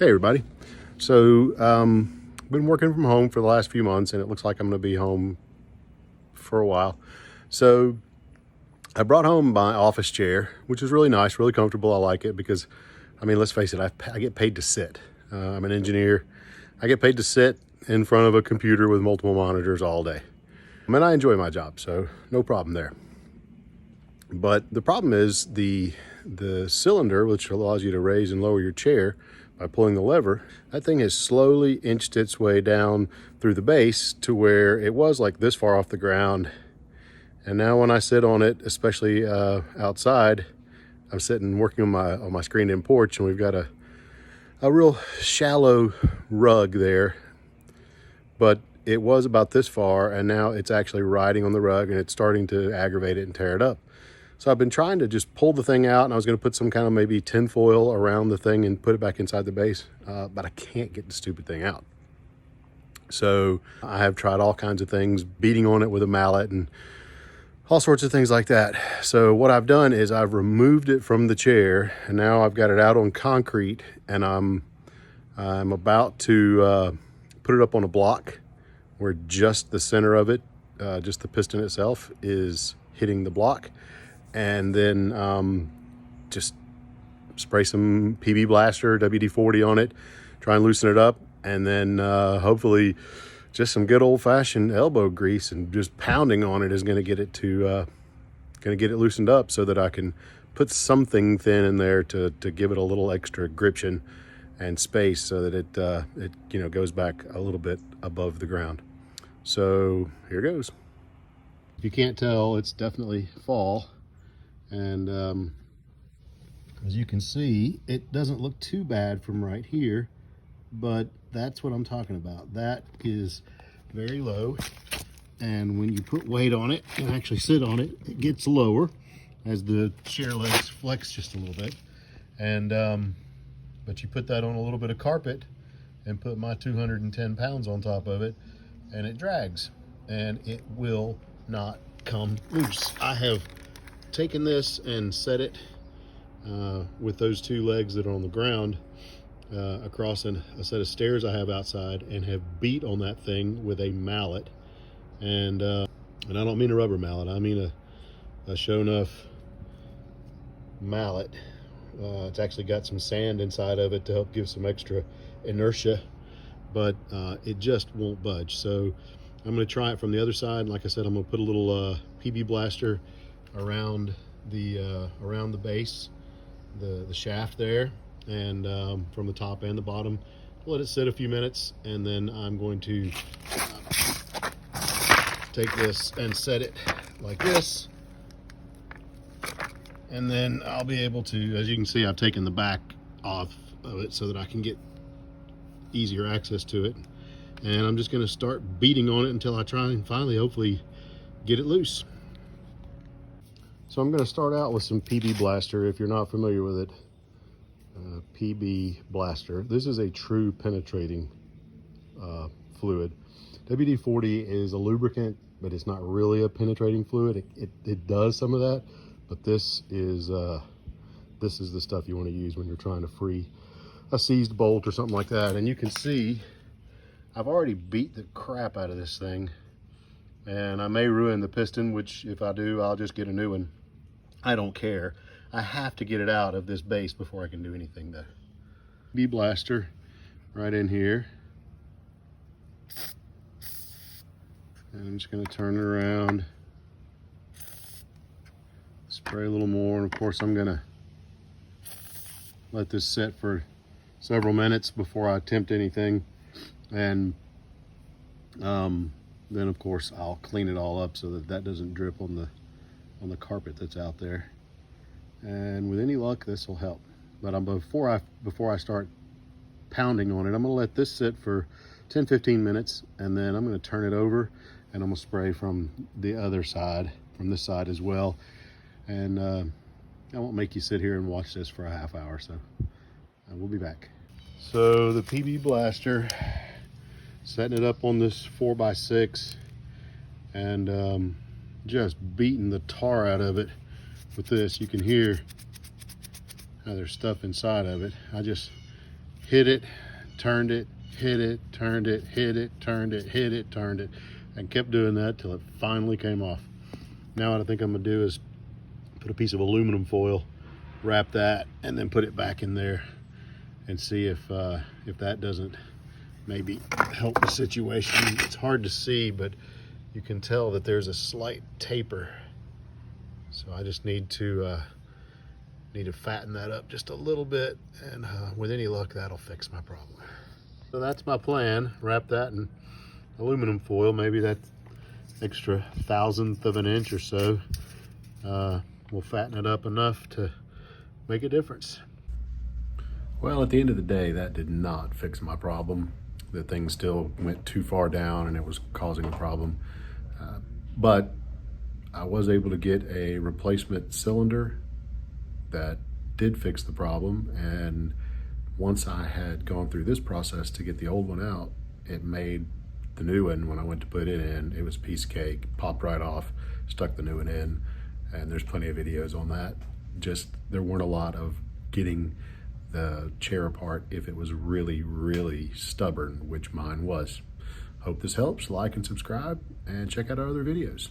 Hey everybody. So been working from home for the last few months, and it looks like I'm going to be home for a while. So I brought home my office chair, which is really nice, really comfortable. I like it because, I mean, let's face it, I get paid to sit. I'm an engineer. I get paid to sit in front of a computer with multiple monitors all day. I mean, I enjoy my job, so no problem there. But the problem is the cylinder, which allows you to raise and lower your chair by pulling the lever, that thing has slowly inched its way down through the base to where it was like this far off the ground. And now when I sit on it, especially outside, I'm sitting working on my screened-in porch, and we've got a real shallow rug there. But it was about this far, and now it's actually riding on the rug, and it's starting to aggravate it and tear it up. So I've been trying to just pull the thing out, and I was going to put some kind of maybe tin foil around the thing and put it back inside the base, but I can't get the stupid thing out. So I have tried all kinds of things, beating on it with a mallet and all sorts of things like that. So what I've done is I've removed it from the chair, and now I've got it out on concrete, and I'm about to put it up on a block where just the center of it, just the piston itself, is hitting the block. And then just spray some PB Blaster, WD-40 on it, try and loosen it up, and then hopefully just some good old-fashioned elbow grease and just pounding on it is going to get it loosened up so that I can put something thin in there to give it a little extra gription and space so that it goes back a little bit above the ground. So here goes. If you can't tell, it's definitely fall. And as you can see, it doesn't look too bad from right here, but that's what I'm talking about. That is very low, and when you put weight on it and actually sit on it, it gets lower as the chair legs flex just a little bit. And but you put that on a little bit of carpet and put my 210 pounds on top of it, and it drags, and it will not come loose. I have taken this and set it with those two legs that are on the ground across a set of stairs I have outside, and have beat on that thing with a mallet, and I don't mean a rubber mallet, I mean a show enough mallet. It's actually got some sand inside of it to help give some extra inertia, but it just won't budge. So I'm going to try it from the other side. Like I said, I'm going to put a little PB Blaster around the base, the shaft there, and from the top and the bottom. Let it sit a few minutes, and then I'm going to take this and set it like this, and then I'll be able to, as you can see, I've taken the back off of it so that I can get easier access to it, and I'm just going to start beating on it until I try and finally hopefully get it loose. So I'm going to start out with some PB Blaster. If you're not familiar with it, PB Blaster. This is a true penetrating fluid. WD-40 is a lubricant, but it's not really a penetrating fluid. It does some of that, but this is the stuff you want to use when you're trying to free a seized bolt or something like that. And you can see I've already beat the crap out of this thing, and I may ruin the piston, which if I do, I'll just get a new one. I don't care. I have to get it out of this base before I can do anything though. PB Blaster right in here. And I'm just going to turn it around, spray a little more, and of course I'm going to let this set for several minutes before I attempt anything. And then of course I'll clean it all up so that doesn't drip on the carpet that's out there, and with any luck this will help. But before I start pounding on it, I'm going to let this sit for 10-15 minutes, and then I'm going to turn it over, and I'm going to spray from the other side, from this side as well. And I won't make you sit here and watch this for a half hour, so we'll be back. So the PB Blaster, setting it up on this 4x6, and just beating the tar out of it with this. You can hear how there's stuff inside of it. I just hit it, turned it, hit it, turned it, hit it, turned it, hit it, turned it, and kept doing that till it finally came off. Now what I think I'm gonna do is put a piece of aluminum foil, wrap that, and then put it back in there and see if that doesn't maybe help the situation. It's hard to see, but you can tell that there's a slight taper. So I just need to fatten that up just a little bit, and with any luck, that'll fix my problem. So that's my plan. Wrap that in aluminum foil, maybe that extra 1/1000th of an inch or so. We'll fatten it up enough to make a difference. Well, at the end of the day, that did not fix my problem. The thing still went too far down and it was causing a problem. But I was able to get a replacement cylinder that did fix the problem. And once I had gone through this process to get the old one out, it made the new one, when I went to put it in, it was a piece of cake, popped right off, stuck the new one in. And there's plenty of videos on that. Just, there weren't a lot of getting the chair apart if it was really, really stubborn, which mine was. Hope this helps. Like and subscribe and check out our other videos.